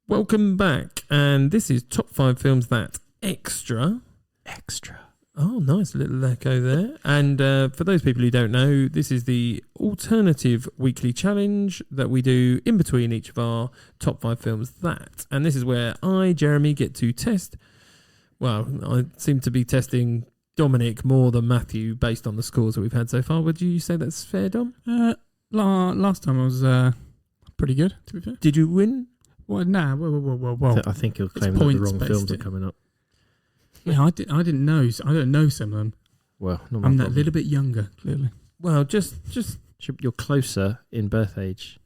Welcome back, and this is Top 5 Films That Extra. Oh, nice little echo there. And for those people who don't know, this is the alternative weekly challenge that we do in between each of our Top 5 Films That. And this is where I, Jeremy, get to test. Well, I seem to be testing Dominic more than Matthew based on the scores that we've had so far. Would you say that's fair, Dom? Last time I was pretty good, to be fair. Did you win? Well, nah. Whoa. I think you'll claim that the wrong films are coming up. Yeah, I didn't know. I don't know some of them. Well, I'm that little bit younger, clearly. Well, just you're closer in birth age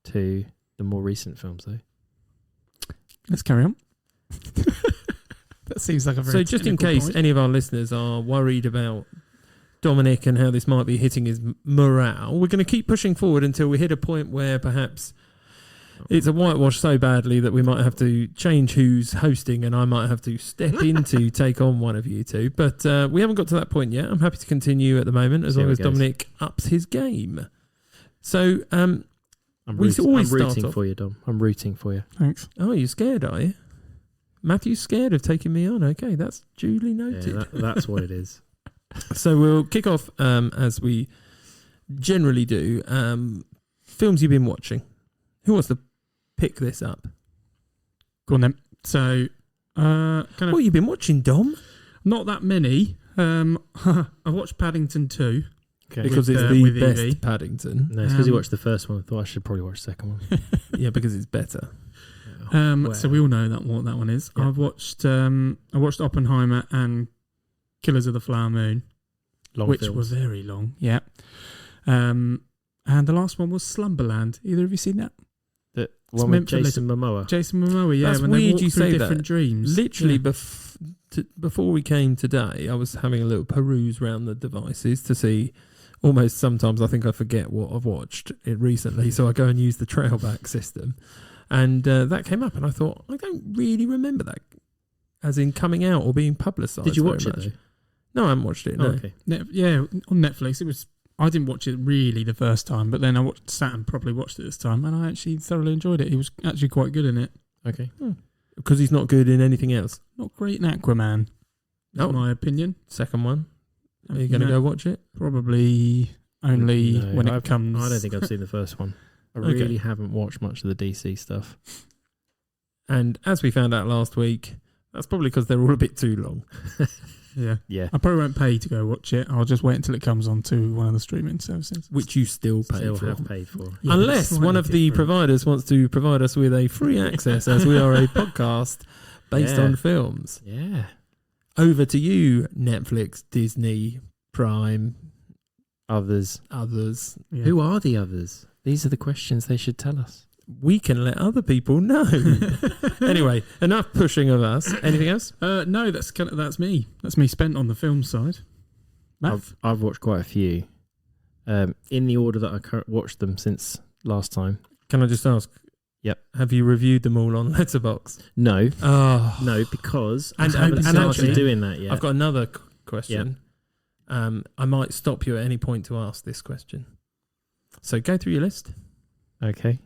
to the more recent films, though. Let's carry on. That seems like a very so. Just in case any of our listeners are worried about Dominic and how this might be hitting his morale, we're going to keep pushing forward until we hit a point where perhaps it's a whitewash so badly that we might have to change who's hosting, and I might have to step in to take on one of you two. But we haven't got to that point yet. I'm happy to continue at the moment as long as Dominic ups his game. So I'm rooting for you, Dom. I'm rooting for you. Thanks. Oh, you're scared, are you? Matthew's scared of taking me on. Okay, that's duly noted. Yeah, that's what it is. So we'll kick off as we generally do. Films you've been watching. Who wants to pick this up? Go on then. So, what have you been watching, Dom? Not that many. I watched Paddington 2. Okay. Because it's the best Evie. Paddington. No, it's because you watched the first one. I thought I should probably watch the second one. Yeah, because it's better. So we all know what that one is. Yeah. I watched Oppenheimer and Killers of the Flower Moon, which were very long. Yeah. And the last one was Slumberland. Either of you seen that? The one with Jason Momoa. Jason Momoa, yeah. That's when weird they walk you through say different that. Dreams. Literally, before we came today, I was having a little peruse around the devices to see. Almost sometimes I think I forget what I've watched it recently, so I go and use the trailback system. And that came up, and I thought, I don't really remember that as in coming out or being publicised. Did you watch it, though? No, I haven't watched it, no. Okay. Yeah, on Netflix. I didn't watch it really the first time, but then I sat and properly watched it this time, and I actually thoroughly enjoyed it. He was actually quite good in it. Okay. Because he's not good in anything else? Not great in Aquaman, in my opinion. Second one? Are you going to go watch it? Probably only when it comes... I don't think I've seen the first one. I really haven't watched much of the DC stuff. And as we found out last week, that's probably because they're all a bit too long. Yeah. I probably won't pay to go watch it. I'll just wait until it comes onto one of the streaming services. Which you still have paid for. Yeah, unless one of the providers wants to provide us with a free access, as we are a podcast based on films. Yeah. Over to you, Netflix, Disney, Prime. Others. Yeah. Who are the others? These are the questions they should tell us. We can let other people know. Anyway, enough pushing of us. Anything else? No, that's me. That's me spent on the film side. I've watched quite a few. In the order that I watched them since last time. Can I just ask? Yep. Have you reviewed them all on Letterboxd? No. Oh. No, because I haven't started doing that yet. I've got another question. Yep. I might stop you at any point to ask this question. So go through your list. Okay.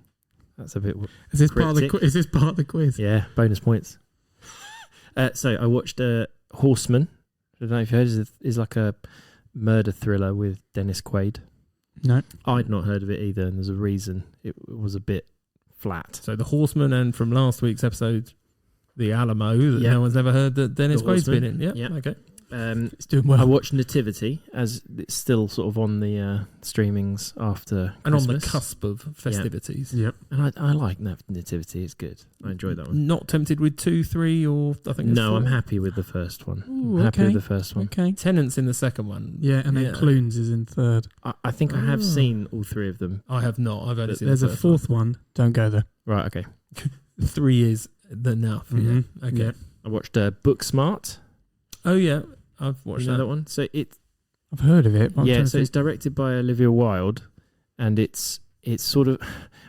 That's a bit. Is this part of the quiz? Yeah, bonus points. So I watched Horseman. I don't know if you heard. It's like a murder thriller with Dennis Quaid. No, I'd not heard of it either, and there's a reason. It was a bit flat. So the Horseman, and from last week's episode, the Alamo. That no one's ever heard that Dennis Quaid's been in. Yeah. Okay. It's doing well. I watched Nativity, as it's still sort of on the streamings after and Christmas. on the cusp of festivities. Yep. And I like Nativity. It's good. I enjoyed that one. Not tempted with 2, 3, or I think. No, 4. I'm happy with the first one. Ooh, I'm happy with the first one. Okay. Tennant's in the second one. Yeah, and then Clunes is in third. I think I have seen all 3 of them. I have not. I've only seen. There's a fourth one. Don't go there. Right. Okay. 3 is enough. Mm-hmm. Yeah. Okay. Yeah. I watched Booksmart. Oh yeah. I've watched that one. So I've heard of it. So it's directed by Olivia Wilde, and it's sort of,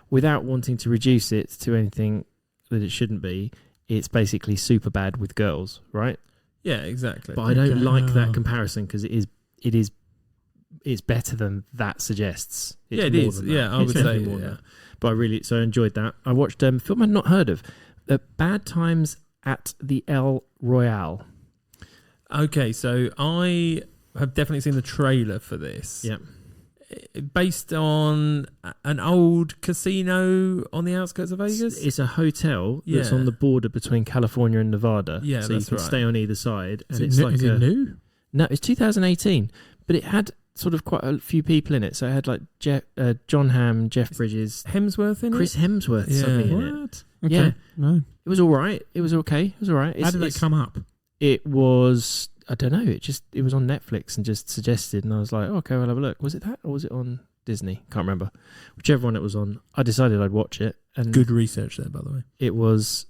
without wanting to reduce it to anything that it shouldn't be, it's basically Superbad with girls, right? Yeah, exactly. But I don't like that comparison because it is it's better than that suggests. It's it more is. than that. Yeah, I It's would say definitely more than that. But I enjoyed that. I watched a film I'd not heard of, Bad Times at the El Royale. Okay, so I have definitely seen the trailer for this. Yeah. Based on an old casino on the outskirts of Vegas. It's a hotel that's Yeah. on the border between California and Nevada. Yeah, so you that's can right. stay on either side. Is And it new? No, it's 2018, but it had sort of quite a few people in it. So it had like John Hamm, Jeff Bridges, Hemsworth in Chris it? Hemsworth suddenly in it. What? Okay. Yeah. No. It was all right. It was okay. It was all right. How did that come up? It was, I don't know. It was on Netflix and just suggested, and I was like, okay, we'll have a look. Was it that, or was it on Disney? Can't remember. Whichever one it was on, I decided I'd watch it. And Good research there, by the way. it was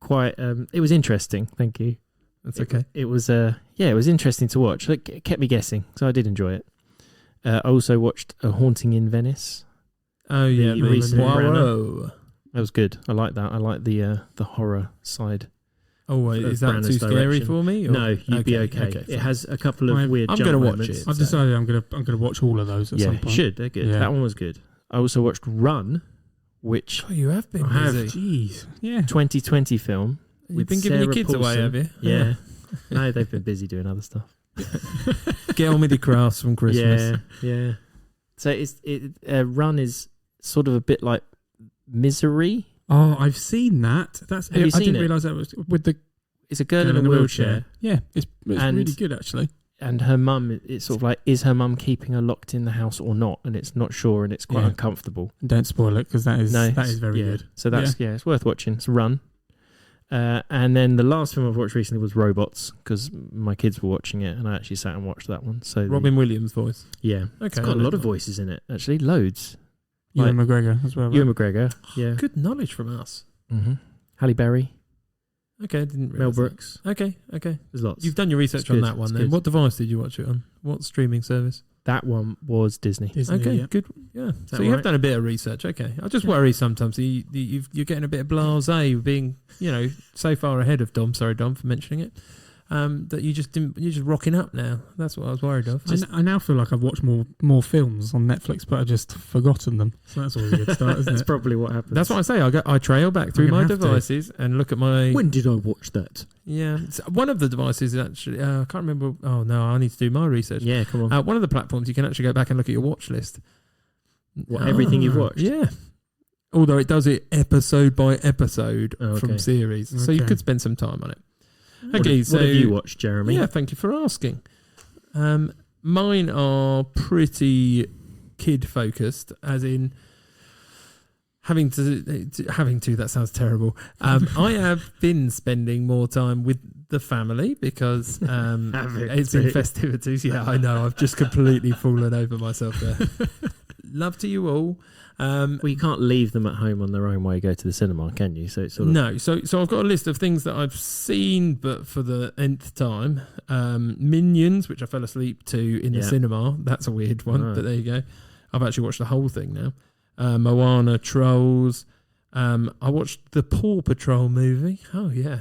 quite. It was interesting. Thank you. That's okay. It was it was interesting to watch. It kept me guessing, so I did enjoy it. I also watched A Haunting in Venice. Oh yeah, The the recent Poirot. That was good. I like that. I like the horror side. Oh wait, Of is that Branagh's too scary direction. for me? Or? No, you'd be okay. fine. It has a couple of weird. I'm jump gonna watch moments. it. I've decided I'm gonna watch all of those at some point. Should. They're good. Yeah. That one was good. I also watched Run, which Oh, you have been I have. busy. Jeez. Yeah. 2020 film. You've with been giving your Sarah kids away, Paulson. have you? Yeah. No, they've been busy doing other stuff. Get on with your crafts from Christmas. Yeah. So Run is sort of a bit like Misery. Oh, I've seen that. Have you I seen didn't it? realise that was with the It's a girl in a wheelchair. Yeah, it's And- really good actually. And her mum, it's sort of like, is her mum keeping her locked in the house or not? And it's not sure, and it's quite Yeah. uncomfortable. Don't spoil it because that is very yeah. good. So that's it's worth watching. It's Run. And then the last film I've watched recently was Robots, because my kids were watching it, and I actually sat and watched that one. So Robin Williams' voice. yeah, Okay, it's got a lot of voices in it. Actually, loads. Ewan McGregor as well. Ewan McGregor, yeah. Good knowledge from us. Mm-hmm. Halle Berry, Okay, I didn't Mel realise that. Brooks. Okay. There's lots. You've done your research It's on good, that one it's then. good. What device did you watch it on? What streaming service? That one was Disney. Disney, Okay, yeah. good. Yeah. that So you have right? done a bit of research. Okay. I just Yeah. worry sometimes you're getting a bit blasé, being, so far ahead of Dom. Sorry, Dom, for mentioning it. That you're just rocking up now. That's what I was worried of. I now feel like I've watched more films on Netflix, but I've just forgotten them. So that's always a good start, isn't That's it? probably what happens. That's what I say. I trail back through gonna my have to. devices and look at my. When did I watch that? Yeah. One of the devices is actually. I can't remember. Oh, no. I need to do my research. Yeah, come on. One of the platforms you can actually go back and look at your watch list. What, everything you've watched? Yeah. Although it does it episode by episode Oh, okay. from series. So you Okay. could spend some time on it. What Okay, have- so what have you watched, Jeremy? Yeah, thank you for asking. Mine are pretty kid focused, as in having to. That sounds terrible. I have been spending more time with the family because it's in festivities. Yeah, I know. I've just completely fallen over myself there. Love to you all. Well, you can't leave them at home on their own while you go to the cinema, can you? So it's sort of No, so I've got a list of things that I've seen, but for the nth time. Minions, which I fell asleep to in the Yeah. cinema. That's a weird one, Right. but there you go. I've actually watched the whole thing now. Moana, Trolls. I watched the Paw Patrol movie. Oh yeah,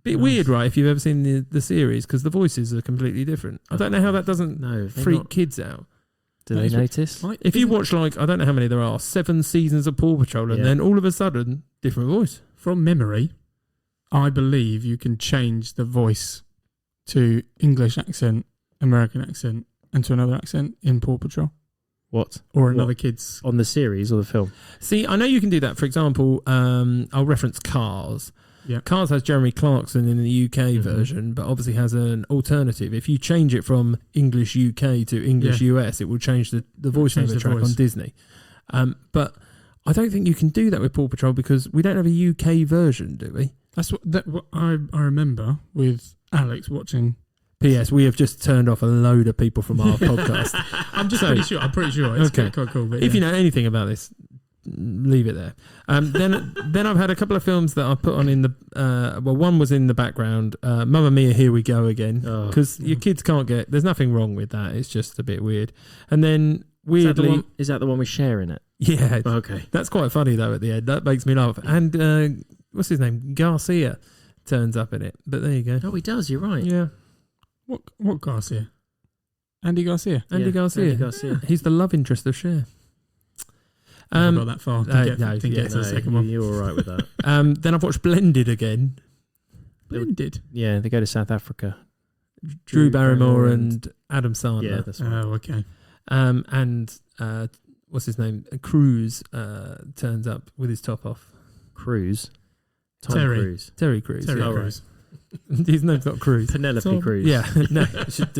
bit Nice. weird, right? If you've ever seen the series, because the voices are completely different. I don't know how that doesn't no. they're freak not- kids out. Do That they is what- notice? If you watch I don't know how many there are, 7 seasons of Paw Patrol, and Yeah. then all of a sudden, different voice. From memory, I believe you can change the voice to English accent, American accent, and to another accent in Paw Patrol What? or What? another kid's. On the series or the film? See, I know you can do that. For example, I'll reference Cars. Yeah. Cars has Jeremy Clarkson in the UK Mhm. version, but obviously has an alternative. If you change it from English UK to English US, it will change the voice change over the track voice. on Disney. But I don't think you can do that with Paw Patrol because we don't have a UK version, do we? That's what I remember with Alex watching. P.S. We have just turned off a load of people from our podcast. I'm So- pretty sure. It's Okay. quite cool. But If you know anything about this, leave it there. Then I've had a couple of films that I put on in the one was in the background. Mamma Mia, Here We Go Again, Oh. because your kids can't get. There's nothing wrong with that. It's just a bit weird. And then weirdly, Is that the one with Cher in it? yeah, Okay. that's quite funny though. At the end, that makes me laugh. And what's his name? Garcia turns up in it. But there you go. Oh, he does. You're right. Yeah, what Garcia? Andy Garcia. Andy Garcia. He's the love interest of Cher. Never got that far. Didn't get to the second one. You're all right with that. Then I've watched Blended again. Blended? Yeah, they go to South Africa. Drew Barrymore and Adam Sandler. Yeah, that's right. Oh, okay. And what's his name? Cruise turns up with his top off. Cruise? Terry Cruise. Terry Crews. Terry Yeah. Crews. His name's not Cruise. Penelope Cruz. Yeah.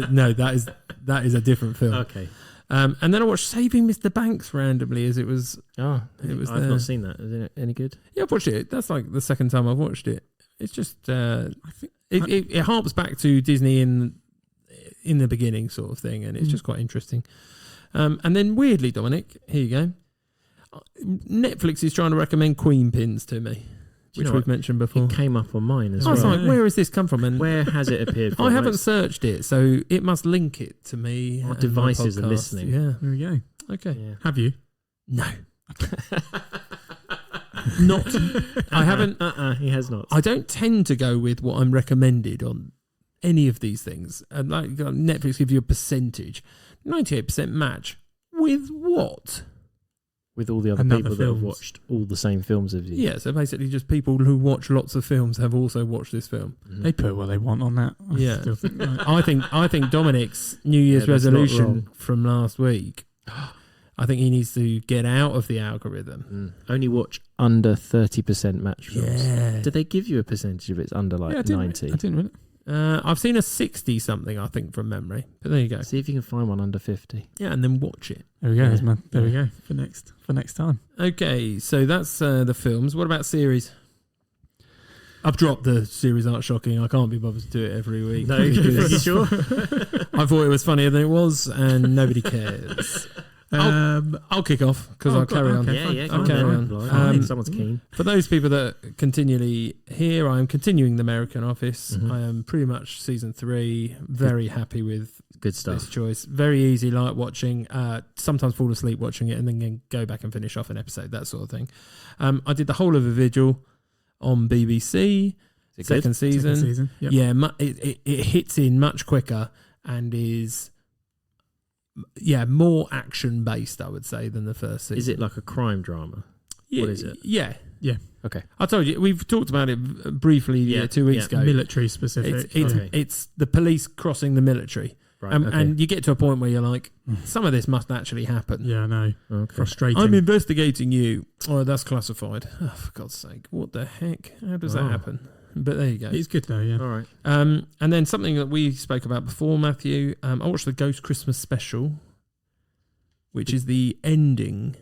No, that is a different film. Okay. And then I watched Saving Mr. Banks randomly as it was. Oh, I've not seen that. Is it any good? Yeah, I've watched it. That's like the second time I've watched it. It's just I think it harps back to Disney in the beginning sort of thing, and it's just quite interesting. And then weirdly, Dominic, here you go. Netflix is trying to recommend Queen pins to me, which we've mentioned before. It came up on mine as I well. was like, where has this come from? And where has it appeared from? I haven't searched it, so it must link it to me. Our and devices my are podcast. listening. Yeah. There we go. Okay. Yeah. Have you? No. Not. I haven't. He has not. I don't tend to go with what I'm recommended on any of these things. And like Netflix gives you a percentage, 98% match with what? With all the other Another people films. that have watched all the same films as you. Yeah, so basically just people who watch lots of films have also watched this film. They put what they want on that. Yeah. Still think, I think Dominic's New Year's that's not resolution wrong. from last week, I think he needs to get out of the algorithm. Only watch under 30% match films. Yeah. Do they give you a percentage if it's under like I didn't 90? I didn't really. I've seen a 60 something, I think, from memory. But there you go. See if you can find one under 50. Yeah, and then watch it. There we go. Yeah. There we go for next time. Okay, so that's the films. What about series? I've dropped the series Art Shocking. I can't be bothered to do it every week. No, you sure? I thought it was funnier than it was, and nobody cares. I'll kick off because I'll carry on. Yeah, I'll carry on. Someone's keen. For those people that are continually here, I am continuing the American Office. Mhm. I am pretty much season 3. Very happy with Good this stuff. choice. Very easy, light watching. Sometimes fall asleep watching it and then go back and finish off an episode, that sort of thing. I did the whole of A Vigil on BBC. Is it Second good? season. Second season. Yep. Yeah, it hits in much quicker and is more action based, I would say, than the first season. Is it like a crime drama? Yeah, what is it? Yeah. Okay. I told you, we've talked about it briefly 2 weeks ago. Military specific. It's the police crossing the military. Right. And you get to a point where you're like, some of this must actually happen. Yeah, I know. Okay. Frustrating. I'm investigating you. Oh, that's classified. Oh, for God's sake. What the heck? How does that happen? But there you go. It's good though, yeah. All right. And then something that we spoke about before, Matthew. I watched the Ghost Christmas special, which is the ending.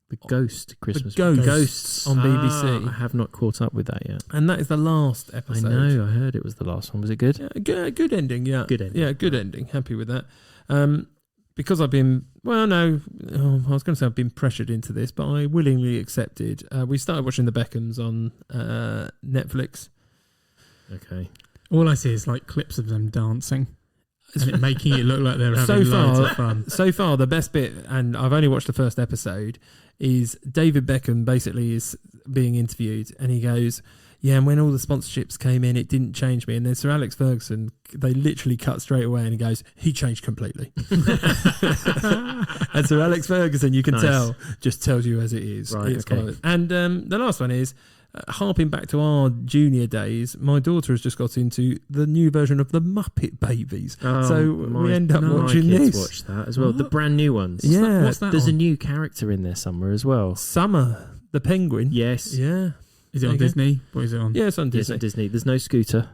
The Ghost Christmas. The Ghosts on BBC. I have not caught up with that yet. And that is the last episode. I know. I heard it was the last one. Was it good? Yeah, good ending, yeah. Good ending. Yeah, good ending. Happy with that. Because I've been, I was going to say I've been pressured into this, but I willingly accepted. We started watching The Beckhams on Netflix. Okay. All I see is like clips of them dancing and it making it look like they're So having loads far- of fun. So far, the best bit, and I've only watched the first episode, is David Beckham basically is being interviewed, and he goes, "Yeah, and when all the sponsorships came in, it didn't change me." And then Sir Alex Ferguson, they literally cut straight away, and he goes, "He changed completely." And Sir Alex Ferguson, you can tell, just tells you as it is. Right, It's okay. quite- and the last one is, harping back to our junior days, my daughter has just got into the new version of the Muppet Babies. So we end up watching my kids this. watch that as well. The What? brand new ones. Yeah. What's that There's a on? new character in there somewhere as well. Summer, the penguin. Yes. Yeah. Is it There on you go. Disney? What is it on? Yeah, it's on Yes, Disney. at Disney. There's no Scooter.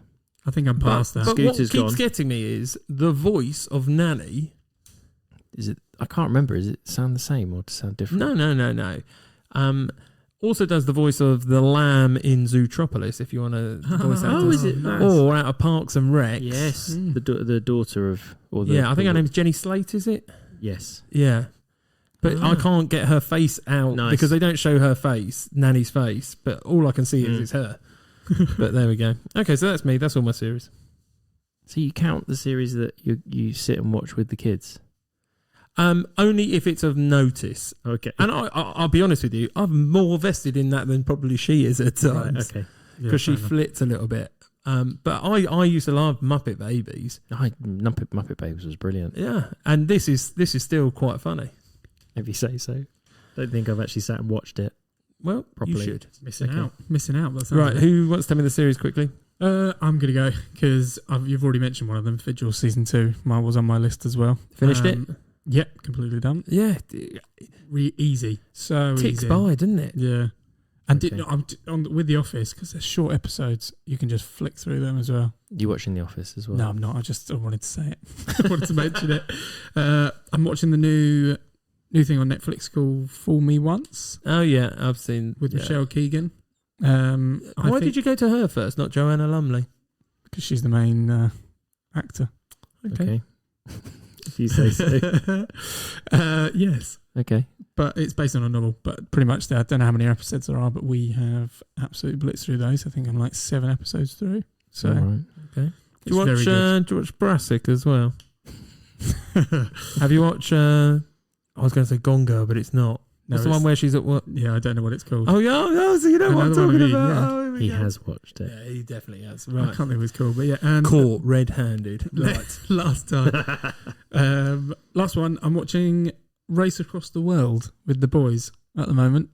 I think I'm past that. But what Scooter's keeps gone. getting me is the voice of Nanny. Is it? I can't remember. Is it sound the same or does it sound different? No. Also does the voice of the lamb in Zootropolis, if you want to voice actor. Oh, is it? Nice. Or out of Parks and Recs. Yes. Mm. The daughter of. Or the, Yeah, I think her name's Jenny Slate, is it? Yes. Yeah. But I can't get her face out Nice. because they don't show her face, Nanny's face, but all I can see is it's her. But there we go. Okay, so that's me. That's all my series. So you count the series that you sit and watch with the kids? Only if it's of notice. Okay. And I'll be honest with you, I'm more vested in that than probably she is at times. Right, okay. Because she flits a little bit. But I used to love Muppet Babies. Muppet Babies was brilliant. Yeah, and this is still quite funny. If you say so. Don't think I've actually sat and watched it. Well, properly. You should. Missing out. That right, who wants to tell me the series quickly? I'm going to go because you've already mentioned one of them, Vigil Season 2. Mine was on my list as well. Finished it? Yep, completely done. Yeah. Easy. So Ticks easy. by, didn't it? Yeah. And with The Office, because they're short episodes, you can just flick through them as well. You watching The Office as well? No, I'm not. I wanted to say it. I wanted to mention it. I'm watching the new thing on Netflix called Fool Me Once. Oh, yeah. I've seen. With Michelle Keegan. Why did you go to her first, not Joanna Lumley? Because she's the main actor. Okay. If you say so. Yes. Okay. But it's based on a novel. But pretty much, I don't know how many episodes there are, but we have absolutely blitzed through those. I think I'm like 7 episodes through. So, right. Okay. Do you watch Brassic as well? Have you watched? I was going to say Gone Girl, but it's not. That's the one where she's at work. Yeah, I don't know what it's called. Oh, yeah. So you know what I'm talking about. Yeah. Oh, he has watched it. Yeah, he definitely has. Right. I can't think what it's called, but yeah. And caught red-handed. Right. Last time. Last one. I'm watching Race Across the World with the boys at the moment.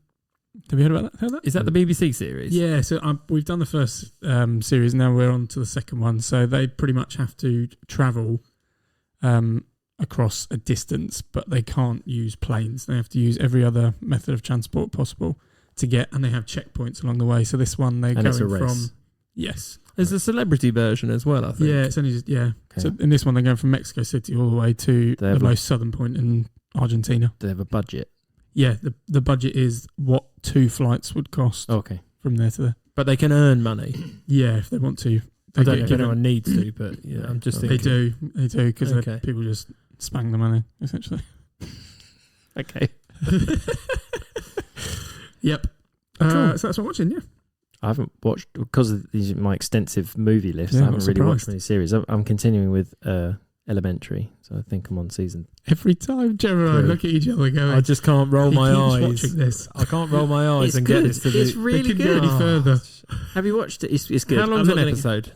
Have you heard about that? Is that the BBC series? Yeah. So we've done the first series. Now we're on to the second one. So they pretty much have to travel across a distance, but they can't use planes. They have to use every other method of transport possible to get, and they have checkpoints along the way. So this one they're going from. Yes. There's a celebrity version as well, I think. Yeah, it's only just, Okay. So in this one they're going from Mexico City all the way to the most southern point in Argentina. Do they have a budget? Yeah, the budget is what 2 flights would cost. Okay. From there to there. But they can earn money. Yeah, if they want to. I don't know if anyone needs to, but yeah, I'm just thinking. They do, because people just spang the money, essentially. Okay. Yep. Cool. So that's what I'm watching, yeah. I haven't watched, because of my extensive movie list, Yeah, I haven't really watched many series. I'm continuing with Elementary, so I think I'm on season. Every time Gemma and I look at each other going, I just can't roll my eyes. Watching this. I can't roll my eyes and get this to be. It's really good. Go any further. Have you watched it? It's good. How long's an episode?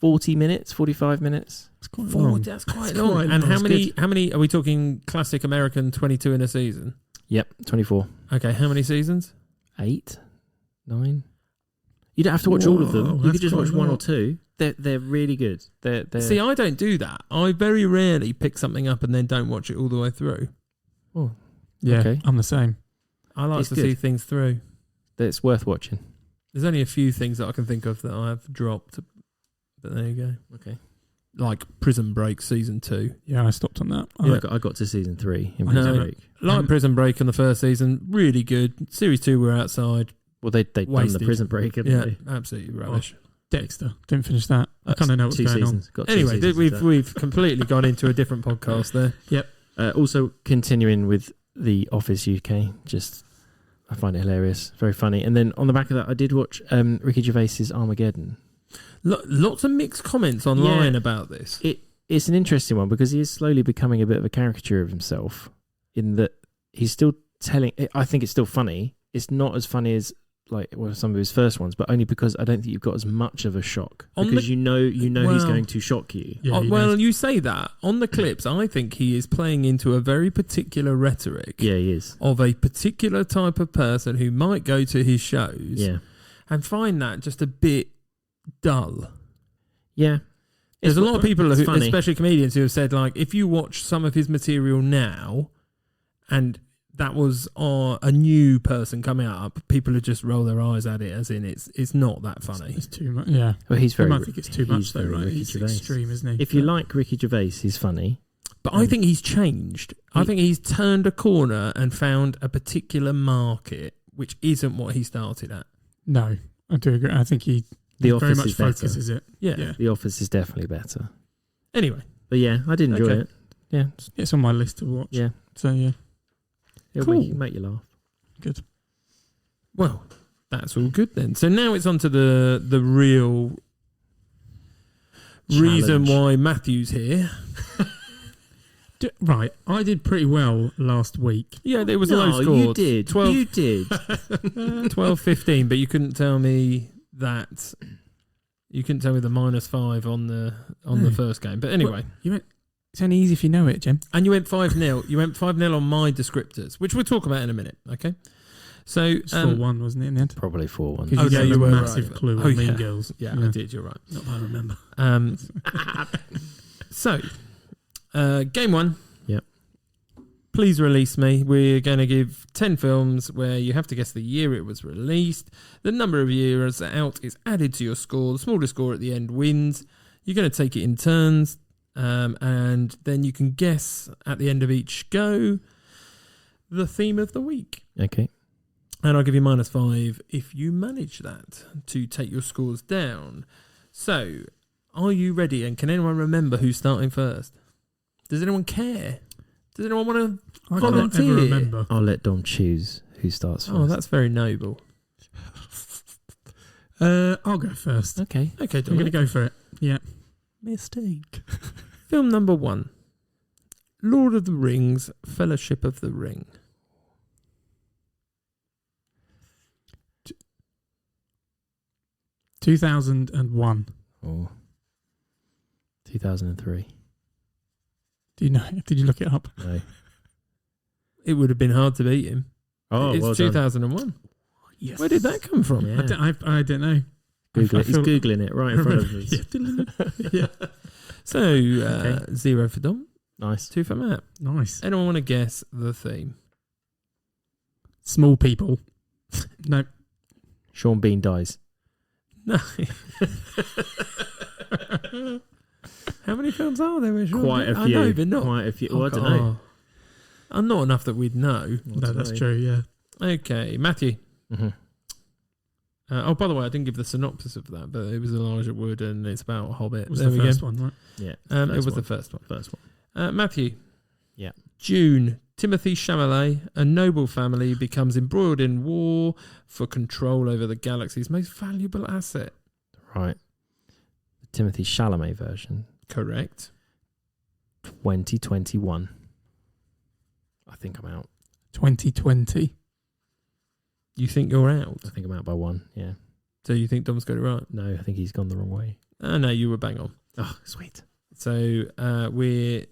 40 minutes, 45 minutes. It's quite long. That's quite long. And how many are we talking classic American 22 in a season? Yep, 24. Okay, how many seasons? 8, 9. You don't have to watch all of them. You could just watch 1 or 2. They're really good. They're See, I don't do that. I very rarely pick something up and then don't watch it all the way through. Oh, yeah, okay. I'm the same. I like to see things through. It's worth watching. There's only a few things that I can think of that I have dropped, but there you go. Okay. Like Prison Break season 2. Yeah, I stopped on that. I got to season 3 in Prison Break. Like Prison Break in the first season, really good. Series 2 were outside. Well, they'd done the Prison Break, haven't they? Absolutely rubbish. Dexter. Didn't finish that. I kind of know what's going on. Anyway, we've completely gone into a different podcast there. Yep. Also, continuing with The Office UK, I find it hilarious. Very funny. And then on the back of that, I did watch Ricky Gervais's Armageddon. Lots of mixed comments online about this. It's an interesting one because he is slowly becoming a bit of a caricature of himself in that he's still telling... I think it's still funny. It's not as funny as some of his first ones, but only because I don't think you've got as much of a shock because you know he's going to shock you. Yeah, you say that on the clips. I think he is playing into a very particular rhetoric. Yeah, he is of a particular type of person who might go to his shows. Yeah, and find that just a bit dull. Yeah, there's a lot of people, especially comedians, who have said if you watch some of his material now, and that was a new person coming up, people would just roll their eyes at it, as in it's not that funny. It's too much. Yeah. Well, I think it's too much though, right? He's extreme, isn't he? If you like Ricky Gervais, he's funny. But I think he's changed. I think he's turned a corner and found a particular market, which isn't what he started at. No, I do agree. I think he very much focuses it. Yeah. The Office is definitely better. Anyway. But yeah, I did enjoy it. Yeah. It's on my list to watch. Yeah. So yeah. It'll make you laugh. Good. Well, that's all good then. So now it's on to the real reason why Matthew's here. Right, I did pretty well last week. Yeah, there was low scores. You did. 12, you did. 12-15, but you couldn't tell me that You couldn't tell me the -5 on the first game. But anyway. It's only easy if you know it, Jim. And you went 5-0. You went 5-0 on my descriptors, which we'll talk about in a minute. Okay. So it's 4-1, wasn't it, in the end? Probably 4-1. Because you gave a massive clue on Mean Girls. Yeah, I did. You're right. Not that I remember. So, game 1. Yep. Please release me. We're going to give 10 films where you have to guess the year it was released. The number of years out is added to your score. The smallest score at the end wins. You're going to take it in turns, and then you can guess at the end of each go the theme of the week. Okay. And I'll give you -5 if you manage that to take your scores down. So, are you ready? And can anyone remember who's starting first? Does anyone care? Does anyone want to volunteer? I can't ever remember. I'll let Dom choose who starts first. Oh, that's very noble. I'll go first. Okay. Okay, I'm going to go for it. Yeah. Mistake. Film number 1. Lord of the Rings, Fellowship of the Ring. 2001. Oh. 2003. Do you know? Did you look it up? No. It would have been hard to beat him. Oh, it's well 2001. Yes. Where did that come from? Yeah. I don't know. Google it. He's Googling it right in front of us. Yeah. So, 0 for Dom, Nice. 2 for Matt. Nice. Anyone want to guess the theme? Small people. No. Sean Bean dies. No. How many films are there? Quite a few. I know, but not. Quite a few. Well, I don't know. Not enough that we'd know. No, that's true, yeah. Okay, Matthew. Mm-hmm. By the way, I didn't give the synopsis of that, but it was Elijah Wood and it's about a Hobbit. It was the first one, right? Yeah. It was the first one. First one. Matthew. Yeah. June. Timothy Chalamet, a noble family, becomes embroiled in war for control over the galaxy's most valuable asset. Right. The Timothy Chalamet version. Correct. 2021. I think I'm out. 2020. You think you're out? I think I'm out by 1, yeah. So you think Dom's got it right? No, I think he's gone the wrong way. No, you were bang on. Oh, sweet. So we're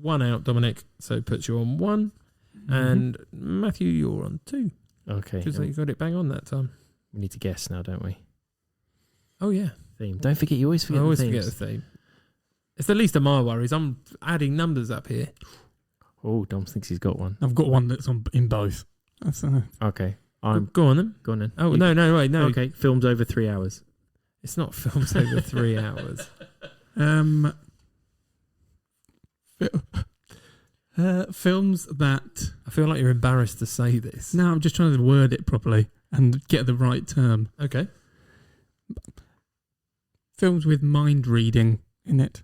1 out, Dominic, so puts you on 1. Mm-hmm. And Matthew, you're on 2. Okay. Because you got it bang on that time. We need to guess now, don't we? Oh, yeah. Theme. Don't forget, you always forget I always the forget themes. the theme. It's the least of my worries. I'm adding numbers up here. Oh, Dom thinks he's got one. I've got one that's in both. That's Okay. Go on then. Go on then. Oh, no, wait, no. Okay, films over 3 hours. It's not films over 3 hours. Films that... I feel like you're embarrassed to say this. No, I'm just trying to word it properly and get the right term. Okay. Films with mind reading in it.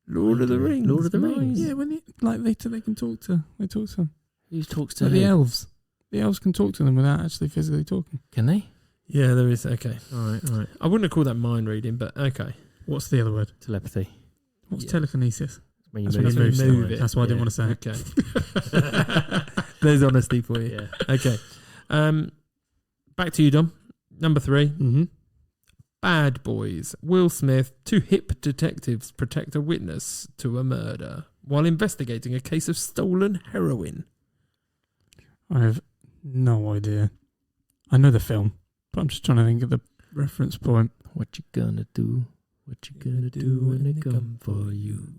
Lord of the Rings. Lord of the Rings. Yeah, when they can talk to... They talk to them. Who talks to Like who? the elves. The elves can talk to them without actually physically talking. Can they? Yeah, there is. Okay. All right. I wouldn't have called that mind reading, but okay. What's the other word? Telepathy. What's Yeah. telekinesis? When you That's move, when you move it. That's why I didn't want to say it. Okay. There's honesty for you. Yeah. Okay. Back to you, Dom. Number 3. Mm-hmm. Bad Boys. Will Smith, 2 hip detectives protect a witness to a murder while investigating a case of stolen heroin. I have no idea. I know the film, but I'm just trying to think of the reference point. What you gonna do? What you gonna do when they come for you?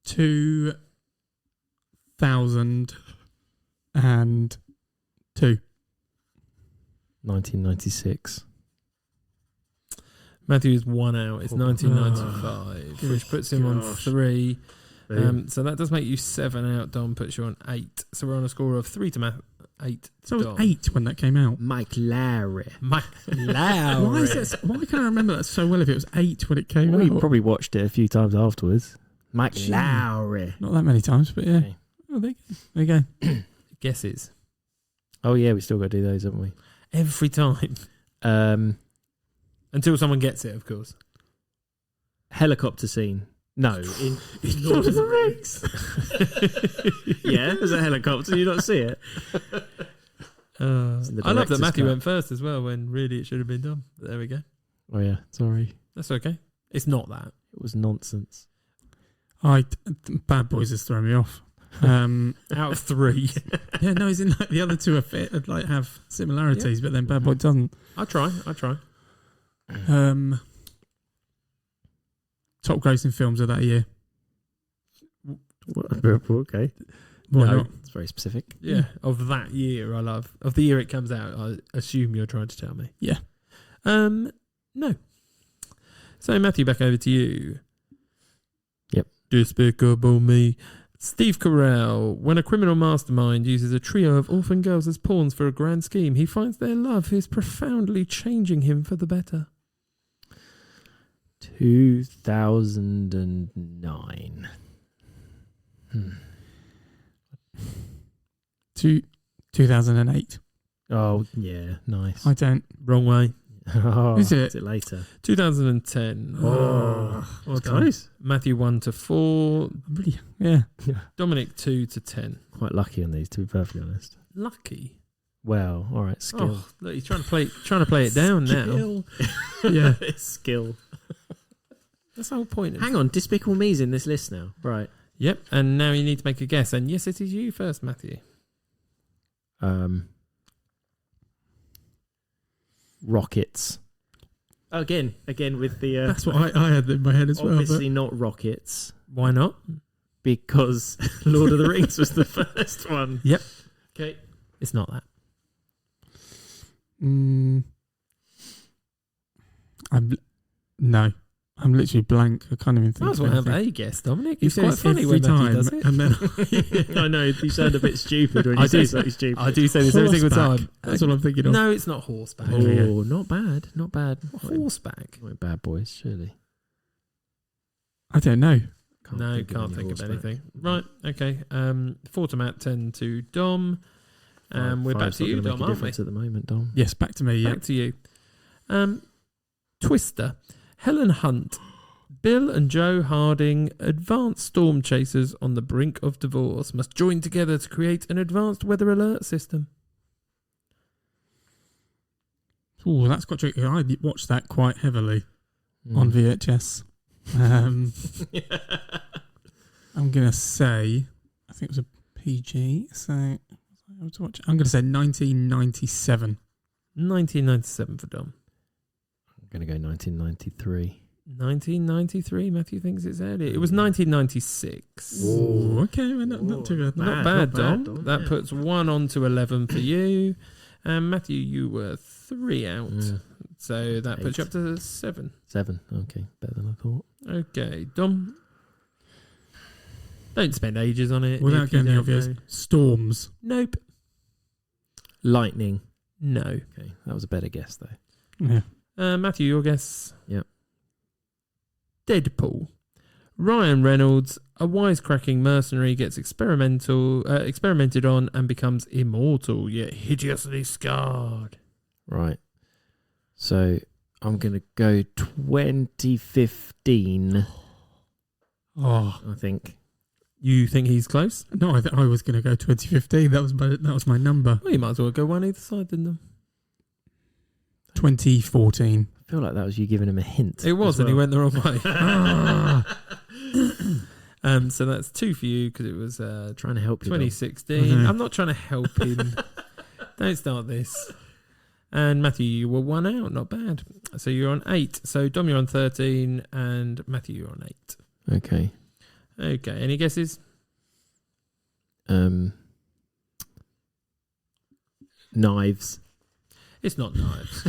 2002. 1996. Matthew is 1 out. It's 1995, which puts him on 3. So that does make you 7 out. Dom puts you on 8. So we're on a score of 3 to Matt, 8 to So it Dom. was 8 when that came out. Mike Lowry. Mike Lowry. Why can't I remember that so well if it was 8 when it came Well, out? you probably watched it a few times afterwards. Mike Gee. Lowry. Not that many times, but yeah. Okay. Oh, there you go. Guesses. Oh yeah, we still got to do those, haven't we? Every time. Until someone gets it, of course. Helicopter scene. No, in Lord of the Rings. Yeah, there's a helicopter. You don't see it. I love that Matthew went first as well when really it should have been done. There we go. Oh yeah, sorry. That's okay. It's not that. It was nonsense. Bad Boys has thrown me off. Out of 3. Yeah, no, he's in like the other two are fit, like have similarities, but then Bad Boy doesn't. I try. Top grossing films of that year. Okay. Why not? It's very specific. Yeah, of that year I love. Of the year it comes out, I assume you're trying to tell me. Yeah. No. So Matthew, back over to you. Yep. Despicable Me. Steve Carell. When a criminal mastermind uses a trio of orphan girls as pawns for a grand scheme, he finds their love is profoundly changing him for the better. 2009. 2008. Oh, yeah, nice. I don't. Wrong way. Oh, Is it? Is it later? 2010. Oh, well close. Matthew 1 to 4. I'm really, yeah. Dominic 2 to 10. Quite lucky on these, to be perfectly honest. Lucky. Well, all right, skill. Oh, look, he's trying to play it down now. Yeah, skill. That's the whole point. Hang on, Despicable Me's in this list now, right? Yep, and now you need to make a guess. And yes, it is you first, Matthew. Rockets. Again with the. That's what I had in my head as well. Obviously not Rockets. Why not? Because Lord of the Rings was the first one. Yep. Okay. It's not that. No. I'm literally blank. I can't even think. Might as well have a guess, Dominic. It's quite funny when Matthew does it. And then I know you sound a bit stupid when you say something stupid. I do say this every single time. That's what I'm thinking of. No, it's not horseback. Oh, not bad. Not bad. Horseback. Like Bad Boys, surely. I don't know. Can't think of anything. Right, okay. 4 to Matt, 10 to Dom. We're back to you, Dom, aren't we? At the moment, Dom. Yes, back to me. Back to you. Twister. Helen Hunt. Bill and Joe Harding, advanced storm chasers on the brink of divorce, must join together to create an advanced weather alert system. Oh, that's quite tricky. I watched that quite heavily on VHS. I'm going to say, I think it was a PG, so I'm going to say 1997. 1997 for Dom. I'm going to go 1993. 1993, Matthew thinks it's earlier. It was 1996. Oh, okay, well, not too bad. Not bad, Dom. That puts 1 on to 11 for you. And Matthew, you were 3 out. So that puts you up to 7. 7, okay. Better than I thought. Okay, Dom. Don't spend ages on it. Without getting the obvious. Storms. Nope. Lightning. No. Okay, that was a better guess, though. Yeah. Matthew, your guess? Yep. Deadpool. Ryan Reynolds, a wisecracking mercenary, gets experimented on and becomes immortal, yet hideously scarred. Right. So I'm going to go 2015. Oh, I think. You think he's close? No, I was going to go 2015. That was my number. Well, you might as well go one either side, didn't you? 2014. I feel like that was you giving him a hint. It was, and he went the wrong way. Ah. So that's 2 for you because it was trying to help you. 2016. I'm not trying to help him. Don't start this. And Matthew, you were 1 out. Not bad. So you're on 8. So Dom, you're on 13, and Matthew, you're on 8. Okay. Okay. Any guesses? Knives. It's not knives.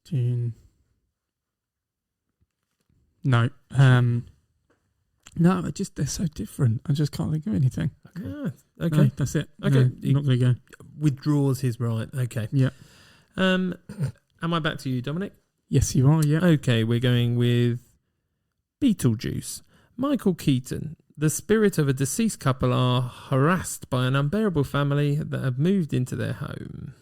June. No. No, they're so different. I just can't think of anything. Okay. Okay. No, that's it. Okay. No, not going to go. Withdraws his right. Okay. Yeah. Am I back to you, Dominic? Yes, you are. Yeah. Okay, we're going with Beetlejuice. Michael Keaton. The spirit of a deceased couple are harassed by an unbearable family that have moved into their home.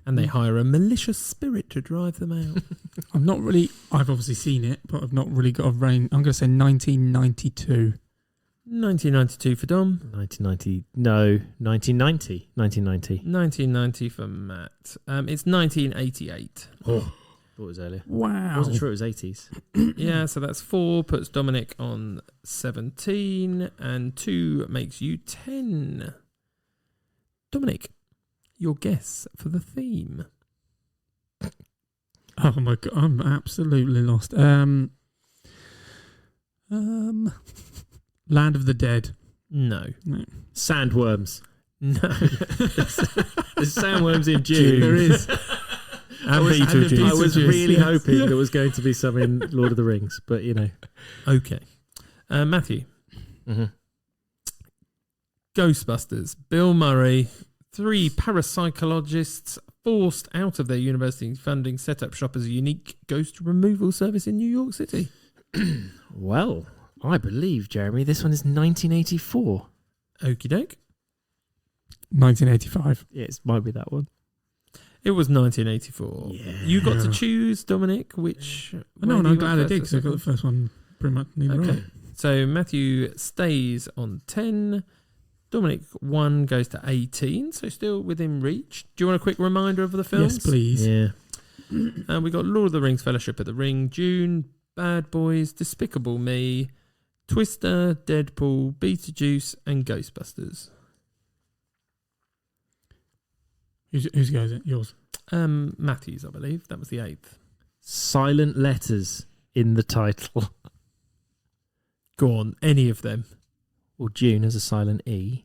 And they hire a malicious spirit to drive them out. I've obviously seen it, but I've not really got a range. I'm going to say 1992. 1992 for Dom. 1990. No, 1990. 1990. 1990 for Matt. It's 1988. Oh, thought it was earlier. Wow. I wasn't sure it was 80s. Yeah, so that's 4, puts Dominic on 17, and 2 makes you 10. Dominic, your guess for the theme. Oh my God, I'm absolutely lost. Land of the Dead. No. Sandworms. No. There's sandworms in June. There is. I was really hoping there was going to be some in Lord of the Rings, but you know. Okay. Matthew. Mm-hmm. Ghostbusters. Bill Murray. 3 parapsychologists forced out of their university funding set up shop as a unique ghost removal service in New York City. Well, I believe, Jeremy, this one is 1984. Okie doke. 1985. Yeah, it might be that one. It was 1984. Yeah. You got to choose, Dominic, which... No, I'm glad I did, because I got the first one pretty much nearly right. So Matthew stays on 10. Dominic 1 goes to 18, so still within reach. Do you want a quick reminder of the films? Yes, please. Yeah. We got Lord of the Rings, Fellowship of the Ring, Dune, Bad Boys, Despicable Me, Twister, Deadpool, Beetlejuice, and Ghostbusters. Whose goes it? Yours? Matthew's, I believe. That was the 8th. Silent letters in the title. Go on, any of them. Or June as a silent E.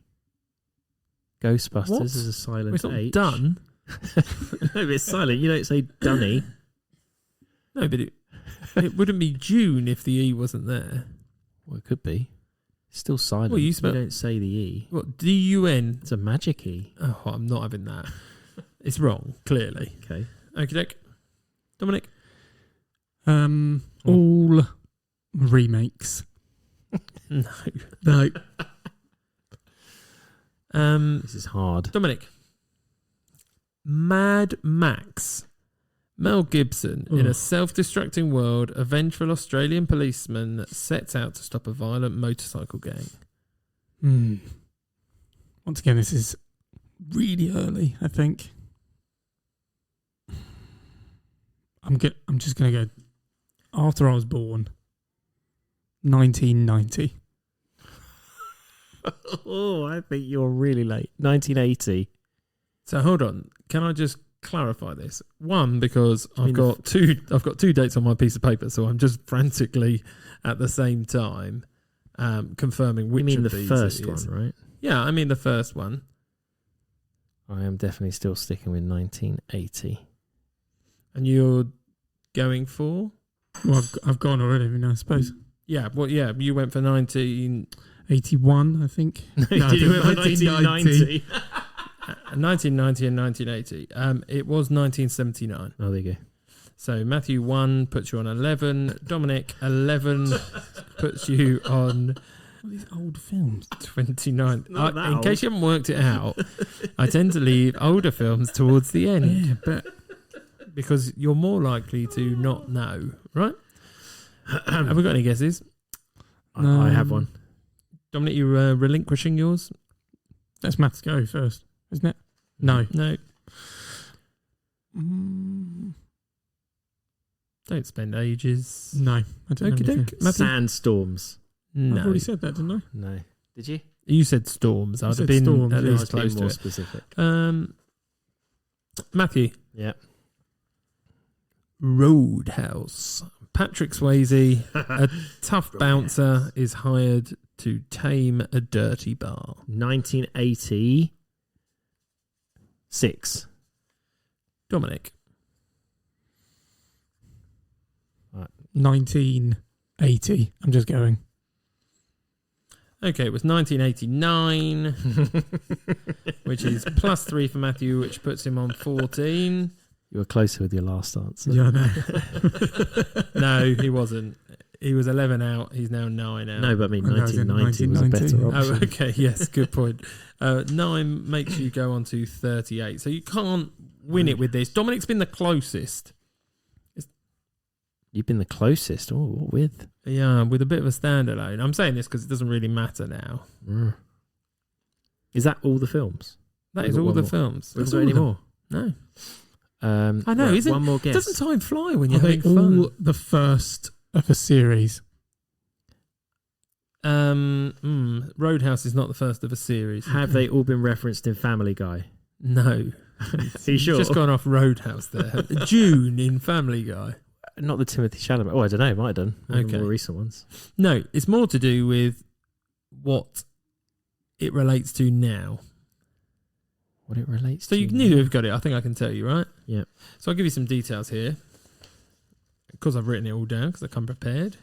Ghostbusters What? as a silent It's not H. done. No, but it's silent. You don't say Dunny. No, but it wouldn't be June if the E wasn't there. Well, it could be. It's still silent. Well, you don't say the E. What, D-U-N? It's a magic E. Oh, I'm not having that. It's wrong, clearly. Okay. Okie doke. Dominic? All remakes. No. No. This is hard. Dominic. Mad Max. Mel Gibson, in a self-destructing world, a vengeful Australian policeman sets out to stop a violent motorcycle gang. Once again, this is really early, I think. I'm just going to go after I was born. 1990. Oh, I think you're really late. 1980. So hold on. Can I just clarify this? One, because I've got two dates on my piece of paper, so I'm just frantically at the same time confirming which. You mean of the these first it is. one, right? Yeah, I mean the first one. I am definitely still sticking with 1980. And you're going for? Well, I've gone already, I suppose. Yeah, well, yeah, you went for 1981, I think. No, you went for 1990. 1990 and 1980. It was 1979. Oh, there you go. So Matthew 1 puts you on 11. Dominic 11 puts you on All these old films. 29. In case you haven't worked it out, I tend to leave older films towards the end. Yeah, but because you're more likely to not know, right? Have we got any guesses? I have one. Dominic, you're relinquishing yours? let's Matt's go first, isn't it? No. No. Don't spend ages. No, I don't know. Matthew? Sandstorms. No. I've already said that, didn't I? No. Did you? You said storms. I'd have said been storms, at yeah. least close to more it. specific. Matthew. Yeah. Roadhouse. Patrick Swayze, a tough bouncer, is hired to tame a dirty bar. 1986. Dominic. 1980. I'm just going. Okay, it was 1989, which is +3 for Matthew, which puts him on 14. You were closer with your last answer. Yeah, I know. No, he wasn't. He was 11 out. He's now 9 out. No, but I mean, When that was in 1990 was a better 1990. option. Oh, okay. Yes, good point. 9 makes you go on to 38. So you can't win it with this. Dominic's been the closest. You've been the closest. Oh, what with? Yeah, with a bit of a standalone. I'm saying this because it doesn't really matter now. Is that all the films? That We've is got all one the more. films. We've That's got all any of them. more? No. I know, isn't- one more guess. Doesn't time fly when you're Are they having fun? all the first of a series? Roadhouse is not the first of a series. Have they all been referenced in Family Guy? No. Are you sure? Just gone off Roadhouse there. June in Family Guy. Not the Timothy Chalamet. Oh, I don't know. Might have done. One of the Okay. more recent ones. No, it's more to do with what it relates to now. What it relates So to. you knew you've got it. I think I can tell you, right? Yeah. So I'll give you some details here. Because I've written it all down because I come prepared.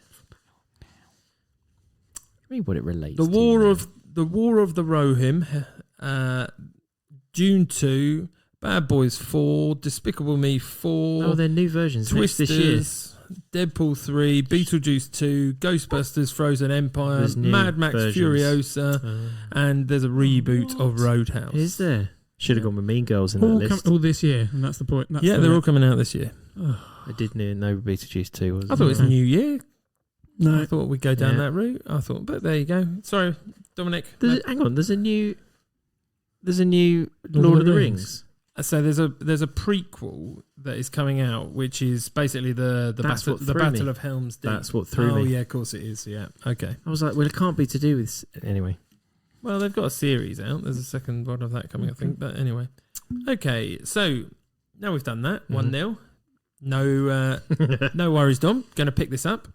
I mean, what it relates The to. War now. of the Rohim, June 2, Bad Boys 4, Despicable Me 4, Oh, they're new versions. Next this year. Twisters, Deadpool 3, Beetlejuice 2, Ghostbusters, Frozen Empire, There's new Mad Max versions. Furiosa, and there's a reboot of Roadhouse. Is there? Should have gone with Mean Girls in All, that list. all this year, and that's the point. That's Yeah, the, they're all coming out this year. I did know Beetlejuice 2 was. I thought it was New Year. I No, thought we'd go down Yeah. that route. I thought, but there you go. Sorry, Dominic. Hang on, there's a new Lord of the Rings. So there's a prequel that is coming out, which is basically the That's battle what threw me. of Helm's Deep. That's what threw Oh me. yeah, of course it is. Yeah, okay. I was like, well, it can't be to do with anyway. Well, they've got a series out. There's a second one of that coming, I think. But anyway, okay. So now we've done that. 1-0. No worries, Dom. Going to pick this up.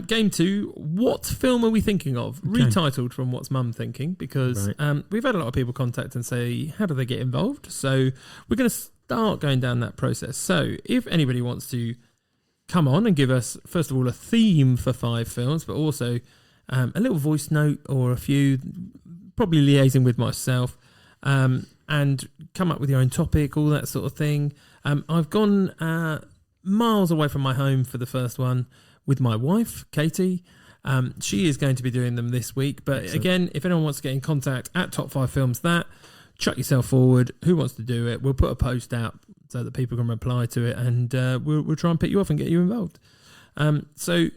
Game 2. What film are we thinking of? Okay. Retitled from What's Mum Thinking, because we've had a lot of people contact and say, how do they get involved? So we're going to start going down that process. So if anybody wants to come on and give us, first of all, a theme for 5 films, but also a little voice note or a few, probably liaising with myself, and come up with your own topic, all that sort of thing. I've gone miles away from my home for the first one with my wife, Katie. She is going to be doing them this week. But Excellent. Again, if anyone wants to get in contact at Top 5 Films, chuck yourself forward. Who wants to do it? We'll put a post out so that people can reply to it, and we'll try and pick you off and get you involved. So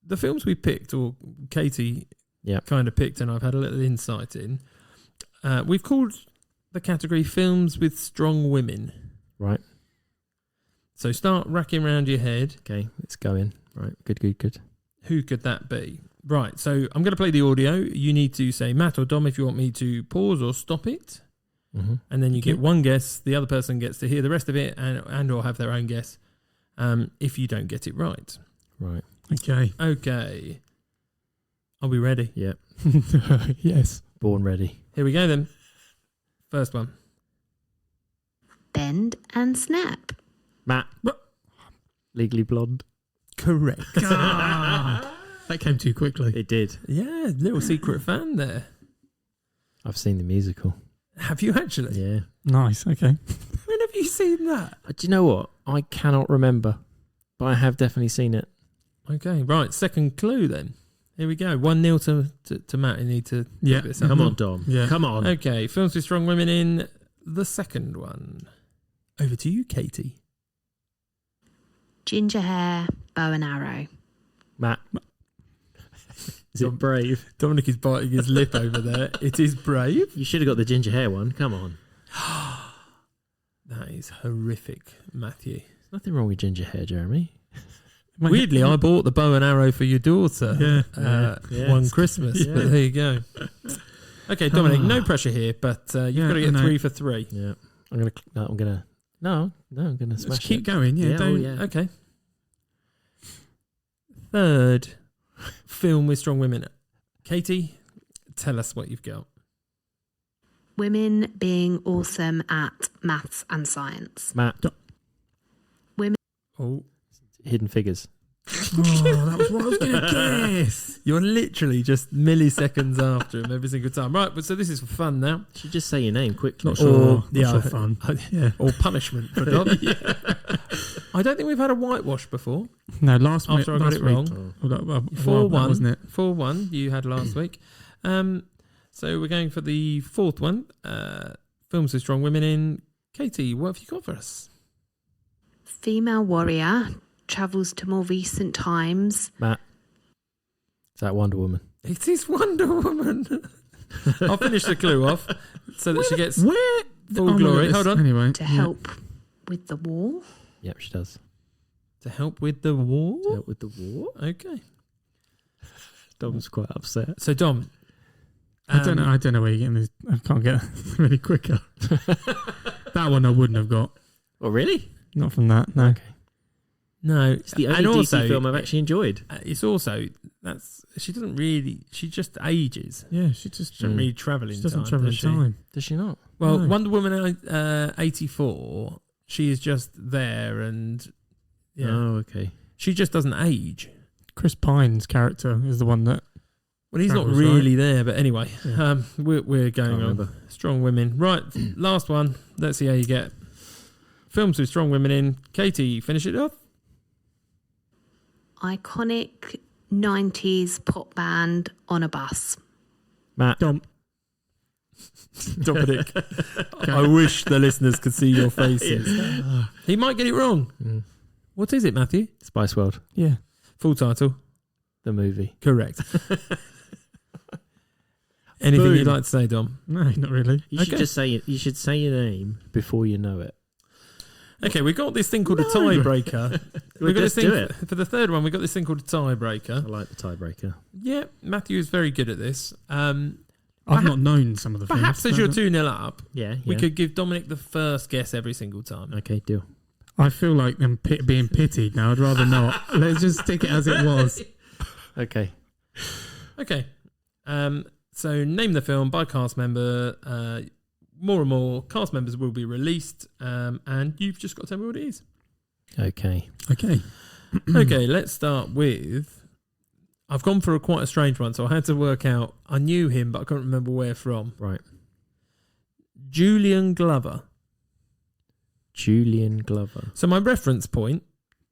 the films we picked, or Katie kind of picked, and I've had a little insight in, we've called the category Films with Strong Women. Right. So start racking around your head. Okay, it's going. Right. Good. Who could that be? Right, so I'm going to play the audio. You need to say Matt or Dom if you want me to pause or stop it. Mm-hmm. And then you get one guess. The other person gets to hear the rest of it and or have their own guess if you don't get it right. Right. Okay. Are we ready? Yep. yes. Born ready. Here we go then. First one. Bend and snap. Matt. Legally Blonde. Correct. That came too quickly. It did. Yeah, little secret fan there. I've seen the musical. Have you actually? Yeah. Nice. Okay. When have you seen that? Do you know what? I cannot remember, but I have definitely seen it. Okay, right. Second clue then. Here we go. 1-0 to Matt. You need to Yeah. pick this up. Come on, Dom. Yeah. Come on. Okay, films with strong women in the second one. Over to you, Katie. Ginger hair, bow and arrow. Matt. Is it Brave? Dominic is biting his lip over there. It is Brave. You should have got the ginger hair one. Come on. That is horrific, Matthew. There's nothing wrong with ginger hair, Jeremy. Weirdly, I bought the bow and arrow for your daughter Yeah. one Christmas, but there you go. Okay, Dominic, no pressure here, but you've got to get 3 for 3. Yeah. I'm gonna smash Just keep it. going. Yeah. Don't. Okay. Third film with strong women. Katie, tell us what you've got. Women being awesome at maths and science. Matt. Oh, Hidden Figures. Oh, that was what I was going to guess. you're literally just milliseconds after him every single time. Right, but so this is for fun now. You should just say your name quickly. Not sure. yeah. Not so fun. Yeah. Or punishment for Dom. I don't think we've had a whitewash before. No, last week. After I got it wrong. 4-1. 4-1 you had last week. So we're going for the fourth one. Films with strong women in. Katie, what have you got for us? Female warrior travels to more recent times. Matt. Is that Wonder Woman? It is Wonder Woman. I'll finish the clue off so that she gets full glory. Hold on. Anyway, to help with the war. Yep, she does. To help with the war? To help with the war? Okay. Dom's quite upset. So, Dom. I don't know where you're getting this. I can't get really quicker. That one I wouldn't have got. Oh, really? Not from that, no. Okay. No. It's the only DC film I've actually enjoyed. It's also, she doesn't really, she just ages. Yeah, she doesn't really travel in time. She doesn't travel in time. Does she not? Well, No. Wonder Woman 84, she is just there and, yeah. Oh, okay. She just doesn't age. Chris Pine's character is the one that... Well, he's not travels, really there, but anyway, Yeah. we're going on. Strong women. Right, last one. Let's see how you get. Films with strong women in. Katie, finish it off. Iconic 90s pop band on a bus. Matt. Dom. Dominic. I wish the listeners could see your faces. He might get it wrong. What is it, Matthew? Spice World. Yeah. Full title. The movie. Correct. Anything Boom. you'd like to say, Dom? No, not really. You should just say it. You should say your name before you know it. Okay, we've got this thing called a tiebreaker. Well, this let's thing do it. for the third one. We've got this thing called a I tiebreaker. like the tiebreaker. Yeah, Matthew is very good at this. I've not known some of the Perhaps things. as you're 2-0 up, Yeah. we could give Dominic the first guess every single time. Okay, deal. I feel like I'm being pitied now. I'd rather not. Let's just stick it as it was. Okay. Okay. So name the film by cast member. More and more cast members will be released, and you've just got to tell me what it is. Okay. Okay. Okay, let's start with... I've gone for quite a strange one, so I had to work out... I knew him, but I can't remember where from. Right. Julian Glover. Julian Glover. So my reference point